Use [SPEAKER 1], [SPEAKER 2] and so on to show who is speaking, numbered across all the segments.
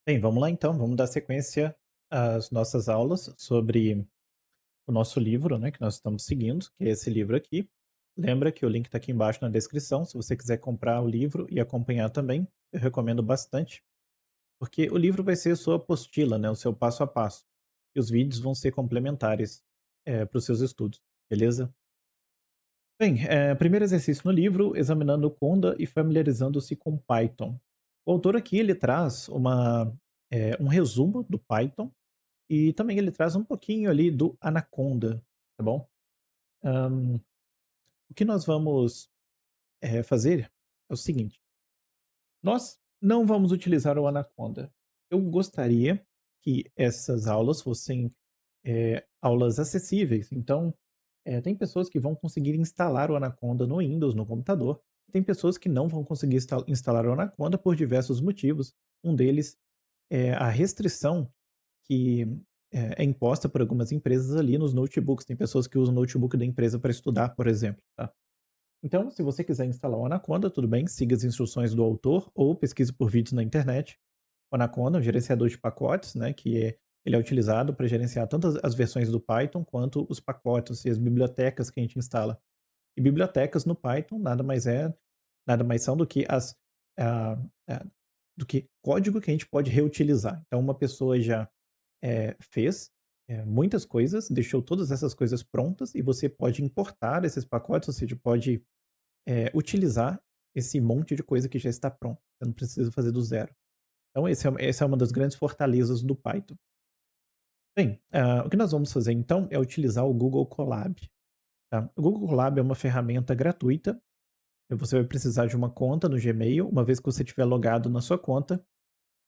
[SPEAKER 1] Bem, vamos lá então, vamos dar sequência às nossas aulas sobre o nosso livro, né, que nós estamos seguindo, que é esse livro aqui. Lembra que o link está aqui embaixo na descrição, se você quiser comprar o livro e acompanhar também, eu recomendo bastante, porque o livro vai ser a sua apostila, né, o seu passo a passo, e os vídeos vão ser complementares para os seus estudos, beleza? Bem, primeiro exercício no livro, examinando o Conda e familiarizando-se com Python. O autor aqui ele traz um resumo do Python e também ele traz um pouquinho ali do Anaconda, tá bom? Hã, o que nós vamos, fazer é o seguinte: nós não vamos utilizar o Anaconda. Eu gostaria que essas aulas fossem, aulas acessíveis, então, tem pessoas que vão conseguir instalar o Anaconda no Windows, no computador, tem pessoas que não vão conseguir instalar o Anaconda por diversos motivos. Um deles é a restrição que é imposta por algumas empresas ali nos notebooks. Tem pessoas que usam o notebook da empresa para estudar, por exemplo, tá? Então, se você quiser instalar o Anaconda, tudo bem, siga as instruções do autor ou pesquise por vídeos na internet. O Anaconda é um gerenciador de pacotes, né, ele é utilizado para gerenciar tanto as versões do Python quanto os pacotes e as bibliotecas que a gente instala. E bibliotecas no Python nada mais são do que ah, ah, do que código que a gente pode reutilizar. Então, uma pessoa já fez, muitas coisas, deixou todas essas coisas prontas e você pode importar esses pacotes, ou seja, pode, utilizar esse monte de coisa que já está pronto. Você não precisa fazer do zero. Então essa é uma das grandes fortalezas do Python. Bem, o que nós vamos fazer então é utilizar o Google Colab, tá? O Google Colab é uma ferramenta gratuita e você vai precisar de uma conta no Gmail. Uma vez que você estiver logado na sua conta,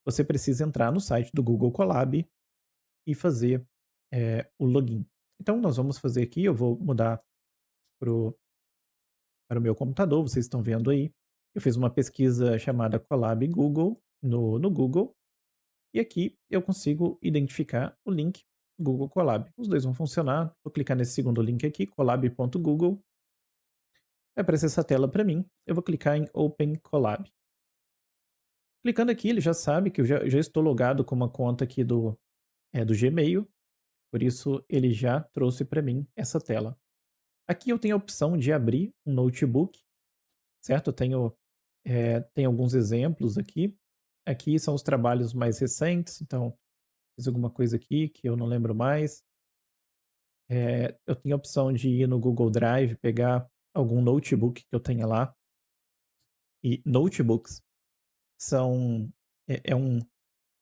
[SPEAKER 1] você precisa entrar no site do Google Colab e fazer, o login. Então nós vamos fazer aqui, eu vou mudar para o para o meu computador, vocês estão vendo aí. Eu fiz uma pesquisa chamada Colab Google no Google, e aqui eu consigo identificar o link Google Colab. Os 2 vão funcionar. Vou clicar nesse segundo link aqui, colab.google, vai aparecer essa tela para mim. Eu vou clicar em Open Colab. Clicando aqui, ele já sabe que eu já estou logado com uma conta aqui do Gmail, por isso ele já trouxe para mim essa tela. Aqui eu tenho a opção de abrir um notebook, certo? Eu tenho alguns exemplos aqui. Aqui são os trabalhos mais recentes, então fiz alguma coisa aqui que eu não lembro mais. Eu tenho a opção de ir no Google Drive, pegar algum notebook que eu tenha lá. E notebooks são, é, é um,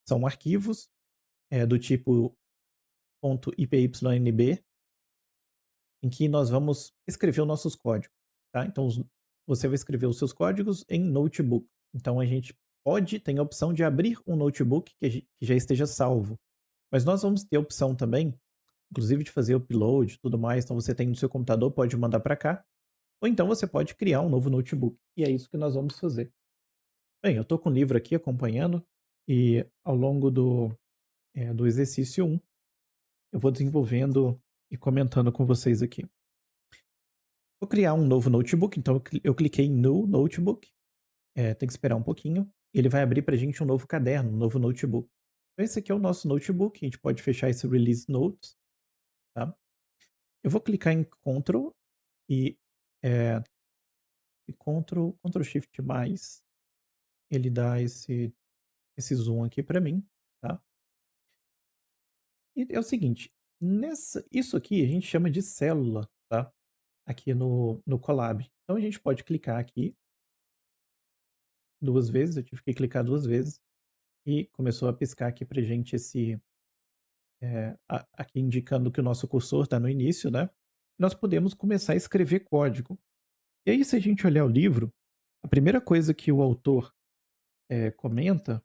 [SPEAKER 1] são arquivos do tipo .ipynb, em que nós vamos escrever os nossos códigos, tá? Então, você vai escrever os seus códigos em notebook. Então, a gente tem a opção de abrir um notebook que já esteja salvo. Mas nós vamos ter a opção também, inclusive de fazer upload e tudo mais. Então, você tem no seu computador, pode mandar para cá. Ou então você pode criar um novo notebook. E é isso que nós vamos fazer. Bem, eu estou com o livro aqui acompanhando e ao longo do exercício 1, eu vou desenvolvendo e comentando com vocês aqui. Vou criar um novo notebook, então eu cliquei em New Notebook, tem que esperar um pouquinho, e ele vai abrir para a gente um novo caderno, um novo notebook. Então esse aqui é o nosso notebook, a gente pode fechar esse Release Notes, tá? Eu vou clicar em Ctrl e, eh, Ctrl Shift mais, ele dá esse zoom aqui para mim, tá? E é o seguinte, isso aqui a gente chama de célula, tá? Aqui no Colab. Então a gente pode clicar aqui 2 vezes, eu tive que clicar 2 vezes, e começou a piscar aqui pra gente aqui indicando que o nosso cursor está no início, né? Nós podemos começar a escrever código. E aí, se a gente olhar o livro, a primeira coisa que o autor comenta,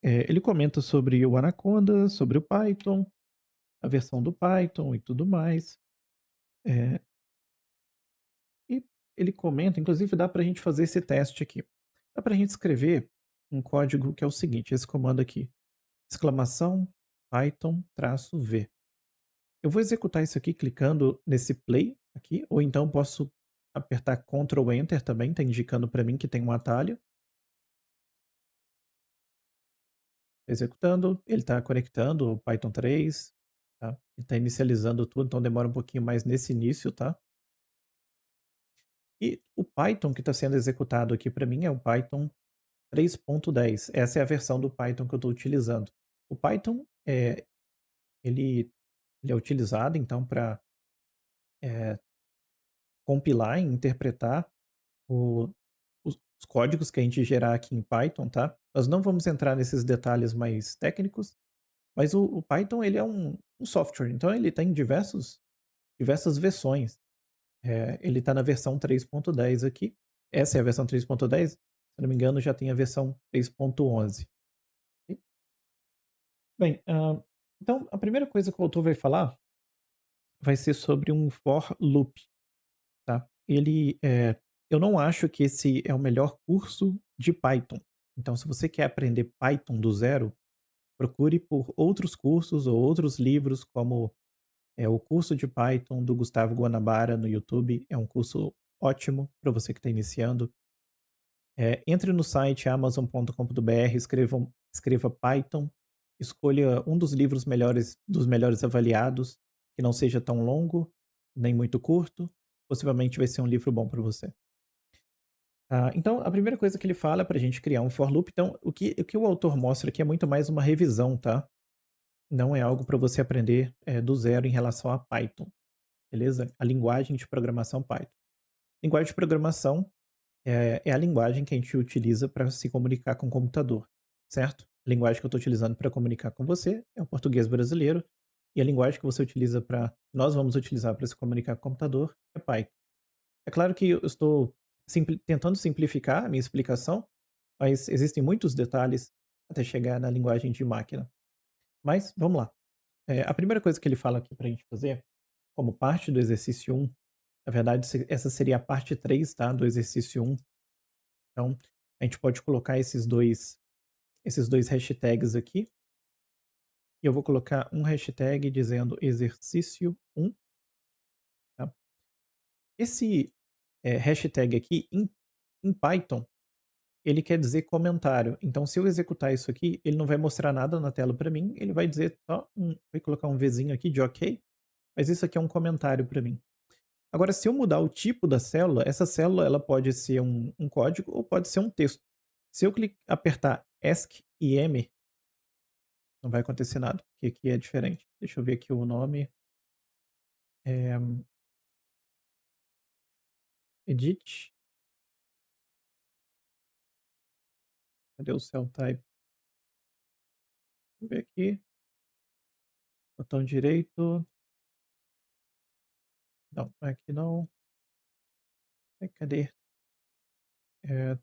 [SPEAKER 1] ele comenta sobre o Anaconda, sobre o Python, a versão do Python e tudo mais. Eh, e ele comenta, inclusive dá para a gente fazer esse teste aqui. Dá para a gente escrever um código que é o seguinte, esse comando aqui, exclamação Python traço V. Eu vou executar isso aqui clicando nesse play aqui, ou então posso apertar Ctrl Enter também, está indicando para mim que tem um atalho. executando, ele está conectando o Python 3, tá? Ele está inicializando tudo, então demora um pouquinho mais nesse início, tá? E o Python que está sendo executado aqui para mim é o Python 3.10. Essa é a versão do Python que eu estou utilizando. O Python, ele, ele é utilizado então para compilar e interpretar os códigos que a gente gerar aqui em Python, tá? Nós não vamos entrar nesses detalhes mais técnicos, mas o Python ele é um software, então ele tem diversas versões. Ele está na versão 3.10 aqui. Essa é a versão 3.10. Se eu não me engano, já tem a versão 3.11. Ok? Bem, então a primeira coisa que o autor vai falar vai ser sobre um for loop, tá? Eu não acho que esse é o melhor curso de Python. Então, se você quer aprender Python do zero, procure por outros cursos ou outros livros, como o curso de Python do Gustavo Guanabara no YouTube. É um curso ótimo para você que está iniciando. Entre no site amazon.com.br, escreva Python, escolha um dos livros dos melhores avaliados, que não seja tão longo, nem muito curto. Possivelmente vai ser um livro bom para você. Então, a primeira coisa que ele fala é para a gente criar um for loop. Então, o que o autor mostra aqui é muito mais uma revisão, tá? Não é algo para você aprender do zero em relação a Python, beleza? A linguagem de programação Python. Linguagem de programação é a linguagem que a gente utiliza para se comunicar com o computador, certo? A linguagem que eu estou utilizando para comunicar com você é o português brasileiro, e a linguagem que nós vamos utilizar para se comunicar com o computador é Python. É claro que eu estou tentando simplificar a minha explicação, mas existem muitos detalhes até chegar na linguagem de máquina. Mas vamos lá. A primeira coisa que ele fala aqui para a gente fazer, como parte do exercício 1, na verdade, essa seria a parte 3, tá, do exercício 1. Então, a gente pode colocar esses dois hashtags aqui. E eu vou colocar um hashtag dizendo exercício 1. Tá? Esse hashtag aqui, em Python, ele quer dizer comentário. Então, se eu executar isso aqui, ele não vai mostrar nada na tela para mim. Ele vai dizer vai colocar um Vzinho aqui de OK, mas isso aqui é um comentário para mim. Agora, se eu mudar o tipo da célula, essa célula ela pode ser um código ou pode ser um texto. Se eu apertar ESC e M, não vai acontecer nada, porque aqui é diferente. Deixa eu ver aqui o nome. É, edit. Cadê o cell type? Vou ver aqui. Botão direito. Não, aqui não. Cadê? É,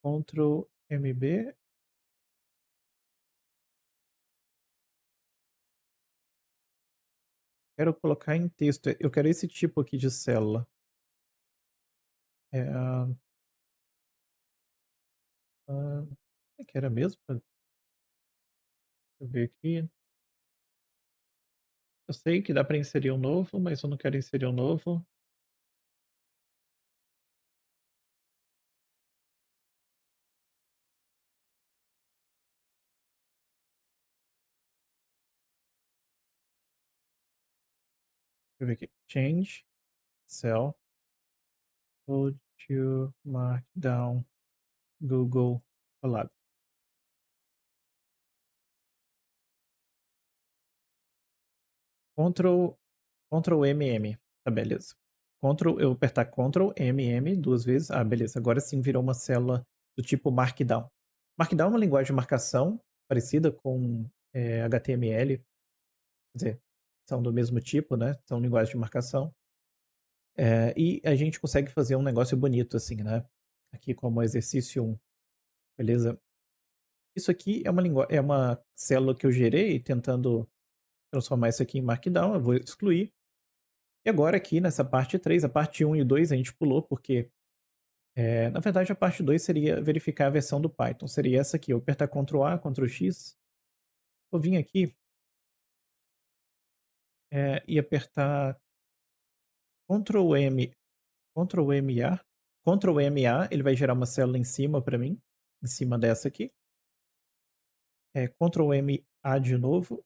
[SPEAKER 1] Ctrl MB. Quero colocar em texto. Eu quero esse tipo aqui de célula. É, ah, que era mesmo? Deixa eu ver aqui. Eu sei que dá para inserir um novo, mas eu não quero inserir um novo. Deixa eu ver aqui. Change cell go to Markdown Google Colab. Ctrl, Ctrl MM. Tá, beleza. Eu vou apertar Ctrl MM duas vezes. Ah, beleza. Agora sim virou uma célula do tipo Markdown. Markdown é uma linguagem de marcação parecida com HTML. Quer dizer, são do mesmo tipo, né? São linguagens de marcação. E a gente consegue fazer um negócio bonito assim, né? Aqui como exercício 1, beleza? Isso aqui é uma célula que eu gerei tentando transformar isso aqui em Markdown. Eu vou excluir. E agora aqui nessa parte 3, a parte 1 e 2 a gente pulou porque, na verdade a parte 2 seria verificar a versão do Python. Seria essa aqui, eu apertar Ctrl A, Ctrl X, vou vir aqui e apertar Ctrl M, Ctrl M A. Ctrl M A, ele vai gerar uma célula em cima para mim, em cima dessa aqui. Ctrl M A de novo,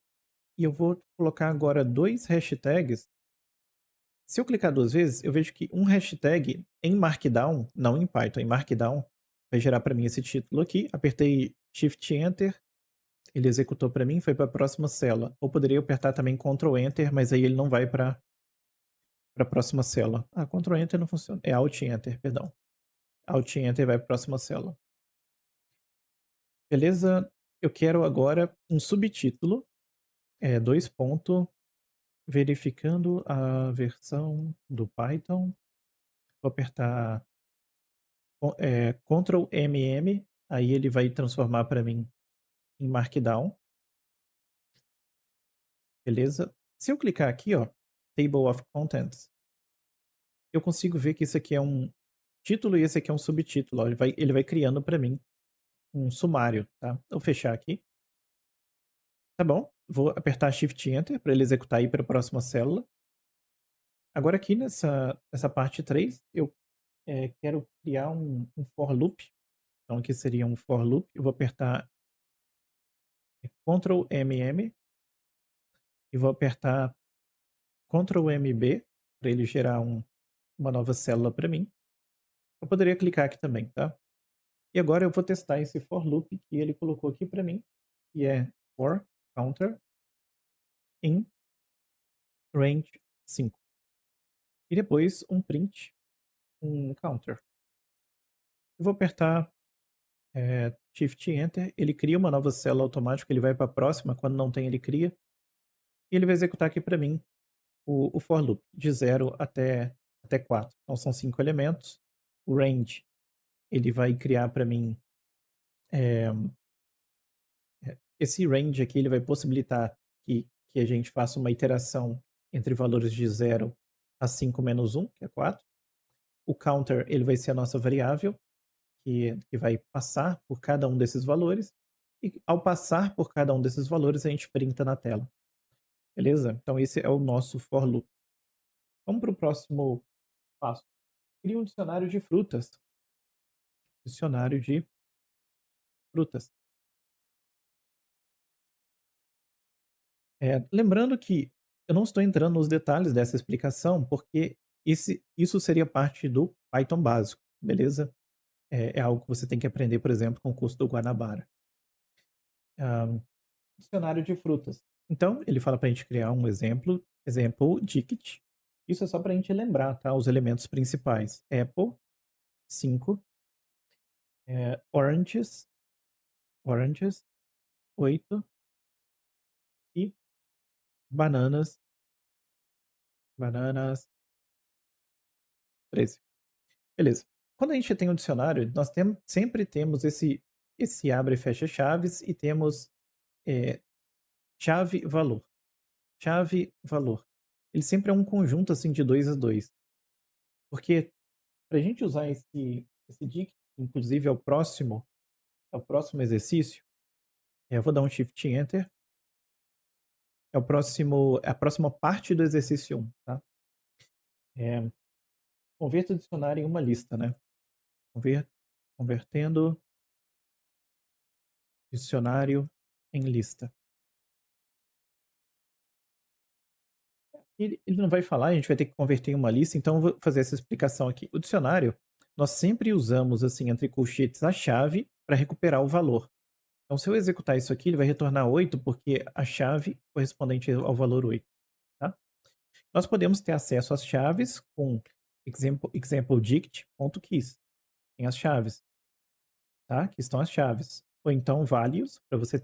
[SPEAKER 1] e eu vou colocar agora 2 hashtags. Se eu clicar 2 vezes, eu vejo que um hashtag em Markdown, não em Python, em Markdown, vai gerar para mim esse título aqui. Apertei Shift Enter, ele executou para mim, foi para a próxima célula. Ou poderia apertar também Ctrl Enter, mas aí ele não vai para a próxima célula. Ah, Ctrl Enter não funciona. É Alt Enter, perdão. Alt Enter vai para a próxima célula. Beleza? Eu quero agora um subtítulo, 2 ponto, verificando a versão do Python. Vou apertar Ctrl MM, aí ele vai transformar para mim em Markdown, beleza? Se eu clicar aqui, ó, Table of Contents, eu consigo ver que isso aqui é um título e esse aqui é um subtítulo. Ó, ele vai criando para mim um sumário, tá? Vou fechar aqui. Tá bom, vou apertar Shift Enter para ele executar aí para a próxima célula. Agora aqui nessa parte 3, eu quero criar um for loop. Então aqui seria um for loop. Eu vou apertar Ctrl MM e vou apertar Ctrl MB para ele gerar uma nova célula para mim. Eu poderia clicar aqui também, tá? E agora eu vou testar esse for loop que ele colocou aqui para mim, que é for counter in range 5. E depois um print, um counter. Eu vou apertar Shift Enter, ele cria uma nova célula automática, ele vai para a próxima, quando não tem ele cria, e ele vai executar aqui para mim o for loop, de 0 até 4. Então são 5 elementos. O range, ele vai criar para mim eh, esse range aqui, ele vai possibilitar que a gente faça uma iteração entre valores de 0 a 5 menos 1, que é 4. O counter, ele vai ser a nossa variável, que vai passar por cada um desses valores. E ao passar por cada um desses valores, a gente printa na tela. Beleza? Então esse é o nosso for loop. Vamos para o próximo passo. Cria um dicionário de frutas. Dicionário de frutas. Lembrando que eu não estou entrando nos detalhes dessa explicação, porque isso seria parte do Python básico, beleza? É algo que você tem que aprender, por exemplo, com o curso do Guanabara. Dicionário de frutas. Então, ele fala para a gente criar um exemplo dict. Isso é só para a gente lembrar, tá? Os elementos principais. Apple, 5. Oranges, 8. E bananas, 13. Beleza. Quando a gente tem um dicionário, nós sempre temos esse abre e fecha chaves e temos chave, valor. Chave, valor. Ele sempre é um conjunto assim de 2 a 2. Porque para a gente usar esse dict, inclusive é o próximo exercício, eu vou dar um Shift Enter, é a próxima parte do exercício 1, tá? É, converta o dicionário em uma lista, né? Convertendo dicionário em lista. Ele não vai falar, a gente vai ter que converter em uma lista, então eu vou fazer essa explicação aqui. O dicionário, nós sempre usamos, assim, entre colchetes, a chave para recuperar o valor. Então, se eu executar isso aqui, ele vai retornar 8, porque a chave correspondente ao valor 8, tá? Nós podemos ter acesso às chaves com exampledict.keys. Tem as chaves, tá? Aqui estão as chaves. Ou então values, para você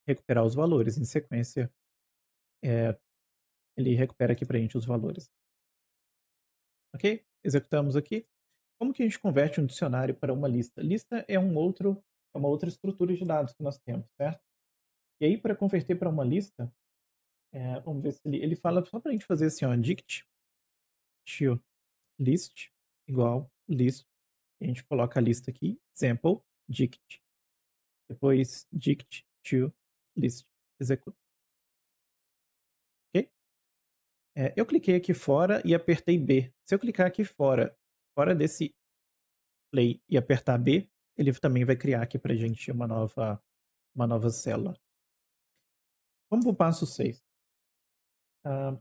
[SPEAKER 1] recuperar os valores. Em sequência, eh, ele recupera aqui para a gente os valores. Ok? Executamos aqui. Como que a gente converte um dicionário para uma lista? Lista é uma outra estrutura de dados que nós temos, certo? E aí, para converter para uma lista, vamos ver se ele fala só para a gente fazer assim, ó, dict to list igual list. A gente coloca a lista aqui, sample, dict. Depois dict to list. Executa. Ok? Eu cliquei aqui fora e apertei B. Se eu clicar aqui fora desse play e apertar B, ele também vai criar aqui pra gente uma nova célula. Vamos para o passo 6. Ah,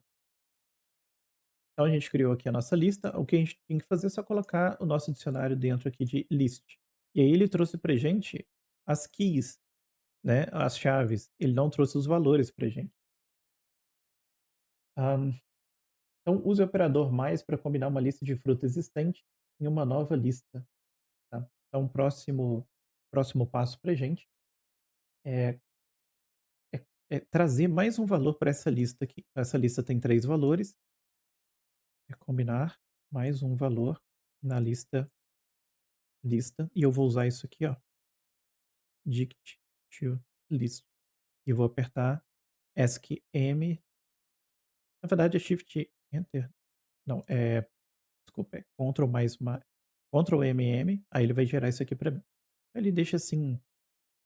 [SPEAKER 1] então a gente criou aqui a nossa lista, o que a gente tem que fazer é só colocar o nosso dicionário dentro aqui de list. E aí ele trouxe pra gente as keys, né, as chaves, ele não trouxe os valores pra gente. Ah, então use o operador mais para combinar uma lista de fruta existente em uma nova lista, tá. Então o próximo passo pra gente é é trazer mais um valor para essa lista aqui. Essa lista tem 3 valores, é combinar mais um valor na lista, e eu vou usar isso aqui, ó, dict to list, e vou apertar ESC M, na verdade é Shift Enter, não, desculpa, é Ctrl MM, aí ele vai gerar isso aqui para mim. Ele deixa assim, de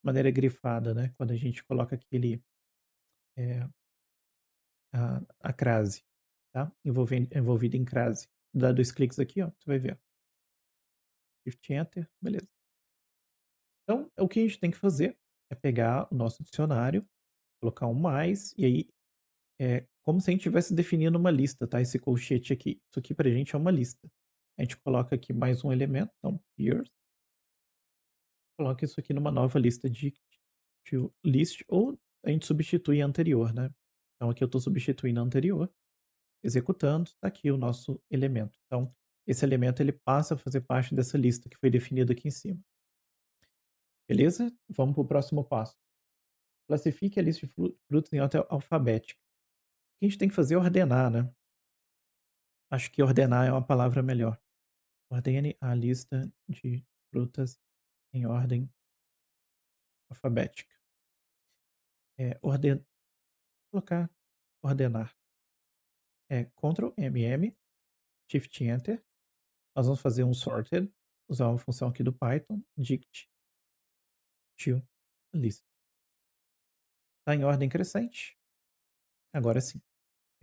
[SPEAKER 1] maneira grifada, né, quando a gente coloca aquele, eh, a crase, tá, envolvida em crase. Dá 2 cliques aqui, ó, você vai ver, ó, Shift Enter, beleza. Então, o que a gente tem que fazer é pegar o nosso dicionário, colocar um mais, e aí é como se a gente estivesse definindo uma lista, tá? Esse colchete aqui. Isso aqui pra gente é uma lista. A gente coloca aqui mais um elemento, então, peers, coloca isso aqui numa nova lista de to list, ou a gente substitui a anterior, né? Então, aqui eu estou substituindo a anterior, executando, tá aqui o nosso elemento. Então, esse elemento ele passa a fazer parte dessa lista que foi definida aqui em cima. Beleza? Vamos para o próximo passo. Classifique a lista de frutos em ordem alfabética. O que a gente tem que fazer é ordenar, né? Acho que ordenar é uma palavra melhor. Ordene a lista de frutas em ordem alfabética. Orden colocar ordenar. Ctrl MM, Shift Enter. Nós vamos fazer um sorted, usar uma função aqui do Python, dict to list. Está em ordem crescente. Agora sim,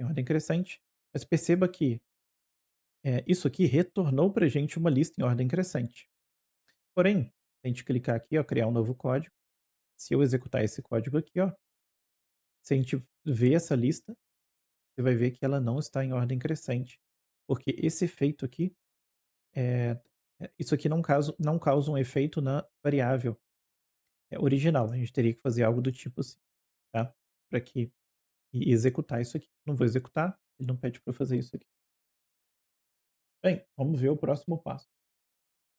[SPEAKER 1] em ordem crescente. Mas perceba que isso aqui retornou para a gente uma lista em ordem crescente. Porém, se a gente clicar aqui, ó, criar um novo código, se eu executar esse código aqui, ó, se a gente ver essa lista, você vai ver que ela não está em ordem crescente, porque esse efeito aqui, é, isso aqui não causa um efeito na variável original. A gente teria que fazer algo do tipo assim, tá? Para que e executar isso aqui. Não vou executar, ele não pede para fazer isso aqui. Bem, vamos ver o próximo passo.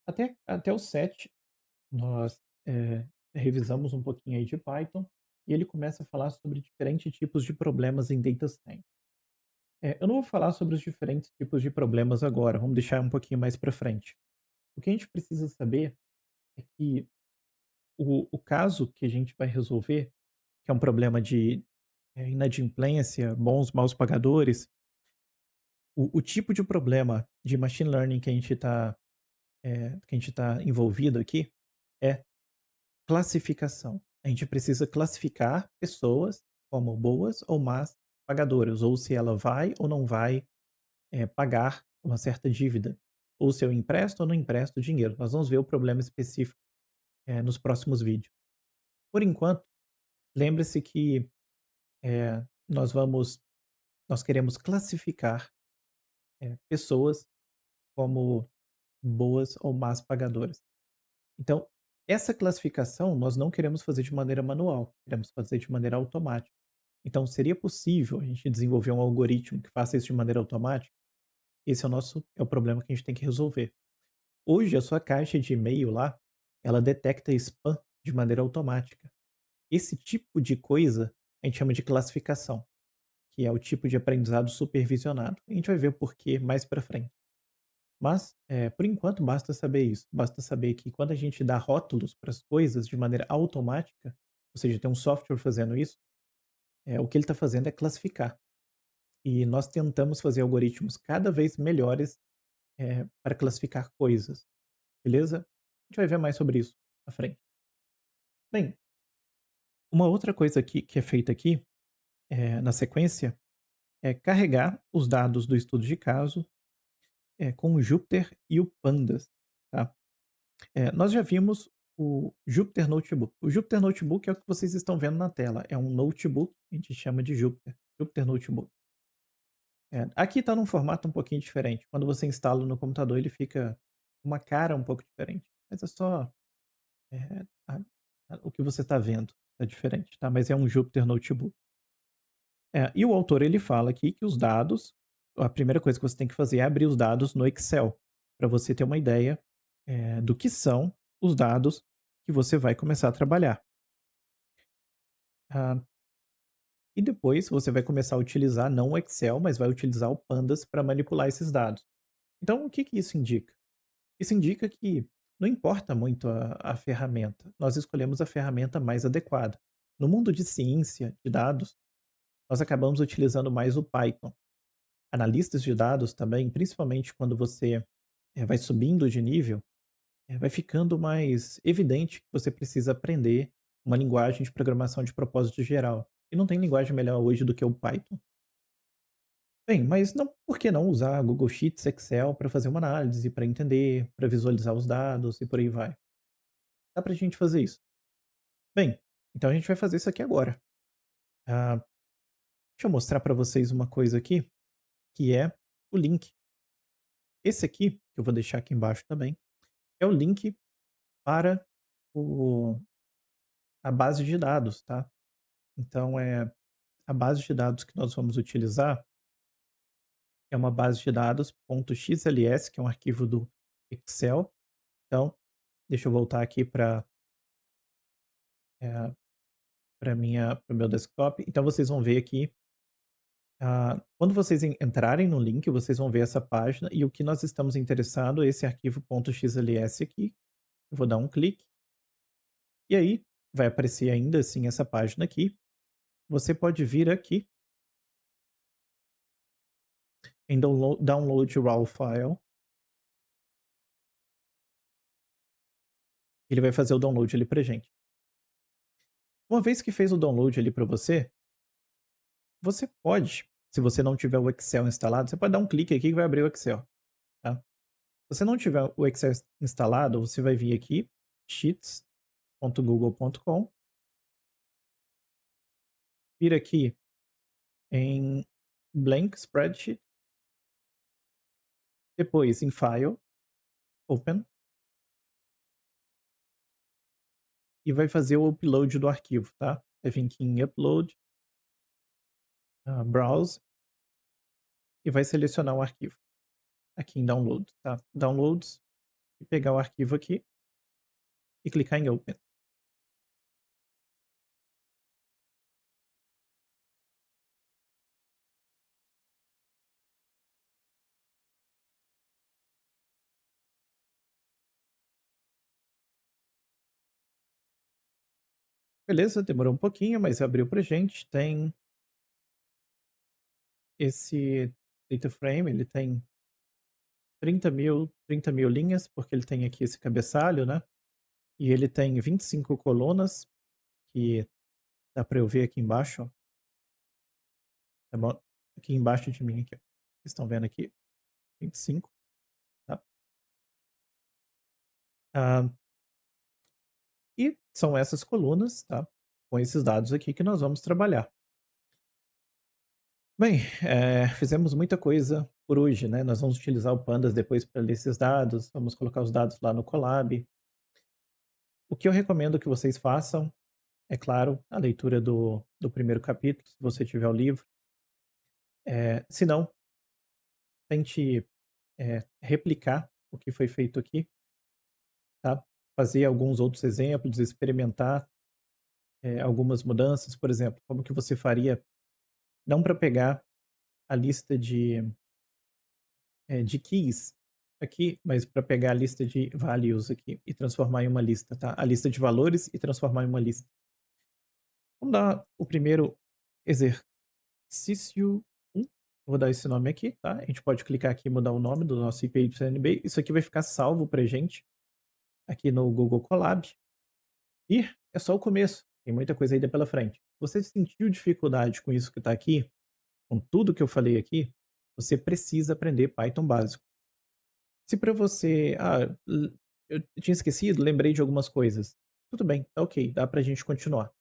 [SPEAKER 1] Até o 7 nós revisamos um pouquinho aí de Python, e ele começa a falar sobre diferentes tipos de problemas em data science. Eu não vou falar sobre os diferentes tipos de problemas agora, vamos deixar um pouquinho mais para frente. O que a gente precisa saber é que o caso que a gente vai resolver, que é um problema de inadimplência, bons, maus pagadores, o tipo de problema de machine learning que a gente tá envolvido aqui é classificação. A gente precisa classificar pessoas como boas ou más pagadoras, ou se ela vai ou não vai pagar uma certa dívida, ou se eu empresto ou não empresto dinheiro. Nós vamos ver o problema específico nos próximos vídeos. Por enquanto, lembre-se que eh, nós vamos, nós queremos classificar pessoas como boas ou más pagadoras. Então, essa classificação nós não queremos fazer de maneira manual, queremos fazer de maneira automática. Então, seria possível a gente desenvolver um algoritmo que faça isso de maneira automática? Esse é o problema que a gente tem que resolver. Hoje, a sua caixa de e-mail lá, ela detecta spam de maneira automática. Esse tipo de coisa a gente chama de classificação, que é o tipo de aprendizado supervisionado. A gente vai ver o porquê mais para frente. Mas, por enquanto, basta saber isso. Basta saber que quando a gente dá rótulos para as coisas de maneira automática, ou seja, tem um software fazendo isso, o que ele está fazendo é classificar. E nós tentamos fazer algoritmos cada vez melhores para classificar coisas, beleza? A gente vai ver mais sobre isso à frente. Bem, uma outra coisa que é feita aqui, na sequência, é carregar os dados do estudo de caso com o Jupyter e o Pandas, tá? Nós já vimos o Jupyter Notebook. O Jupyter Notebook é o que vocês estão vendo na tela, é um notebook, a gente chama de Jupyter Notebook. Aqui está num formato um pouquinho diferente, quando você instala no computador ele fica uma cara um pouco diferente, mas é só, o que você está vendo é diferente, tá, mas é um Jupyter Notebook. E o autor ele fala aqui que os dados a primeira coisa que você tem que fazer é abrir os dados no Excel, para você ter uma ideia, do que são os dados que você vai começar a trabalhar. Ah, e depois você vai começar a utilizar não o Excel, mas vai utilizar o Pandas para manipular esses dados. Então o que que isso indica? Isso indica que não importa muito a ferramenta, nós escolhemos a ferramenta mais adequada. No mundo de ciência de dados, nós acabamos utilizando mais o Python. Analistas de dados também, principalmente quando você, vai subindo de nível, vai ficando mais evidente que você precisa aprender uma linguagem de programação de propósito geral. E não tem linguagem melhor hoje do que o Python. Bem, mas não, por que não usar Google Sheets, Excel para fazer uma análise, para entender, para visualizar os dados e por aí vai? Dá para a gente fazer isso. Bem, então a gente vai fazer isso aqui agora. Ah, deixa eu mostrar para vocês uma coisa aqui, que é o link. Esse aqui, que eu vou deixar aqui embaixo também, é o link para o a base de dados, tá. Então, a base de dados que nós vamos utilizar é uma base de dados .xls, que é um arquivo do Excel. Então, deixa eu voltar aqui para o meu desktop. Então vocês vão ver aqui, quando vocês entrarem no link, vocês vão ver essa página e o que nós estamos interessados é esse arquivo .xls aqui. Eu vou dar um clique, e aí vai aparecer ainda assim essa página aqui. Você pode vir aqui em download raw file. Ele vai fazer o download ali pra gente. Uma vez que fez o download ali para você, você pode, se você não tiver o Excel instalado, você pode dar um clique aqui que vai abrir o Excel, tá? Se você não tiver o Excel instalado, você vai vir aqui, sheets.google.com, vir aqui em blank spreadsheet, depois em file, open, e vai fazer o upload do arquivo, tá? Vai vir aqui em upload, browse, e vai selecionar o arquivo aqui em download, tá? Downloads, e pegar o arquivo aqui e clicar em open. Beleza, demorou um pouquinho, mas abriu pra gente. Tem esse data frame, ele tem 30.000 linhas, porque ele tem aqui esse cabeçalho, né? E ele tem 25 colunas, que dá para eu ver aqui embaixo, ó. Tá bom? Aqui embaixo de mim, aqui, ó. Vocês estão vendo aqui? 25, tá? Ah, e são essas colunas, tá? Com esses dados aqui que nós vamos trabalhar. Bem, fizemos muita coisa por hoje, né? Nós vamos utilizar o Pandas depois para ler esses dados, vamos colocar os dados lá no Colab. O que eu recomendo que vocês façam, é claro, a leitura do primeiro capítulo, se você tiver o livro. Se não, tente, replicar o que foi feito aqui, tá? Fazer alguns outros exemplos, experimentar, algumas mudanças, por exemplo, como que você faria, não para pegar a lista de keys aqui, mas para pegar a lista de values aqui e transformar em uma lista, tá? A lista de valores e transformar em uma lista. Vamos dar o primeiro exercício 1. Vou dar esse nome aqui, tá? A gente pode clicar aqui e mudar o nome do nosso IPYNB. Isso aqui vai ficar salvo pra gente aqui no Google Colab. E é só o começo. Tem muita coisa ainda pela frente. Você sentiu dificuldade com isso que está aqui, com tudo que eu falei aqui, você precisa aprender Python básico. Se para você, eu tinha esquecido, lembrei de algumas coisas. Tudo bem, tá ok, dá pra gente continuar.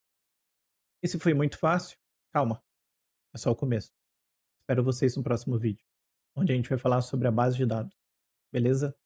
[SPEAKER 1] E se foi muito fácil, calma, é só o começo. Espero vocês no próximo vídeo, onde a gente vai falar sobre a base de dados, beleza?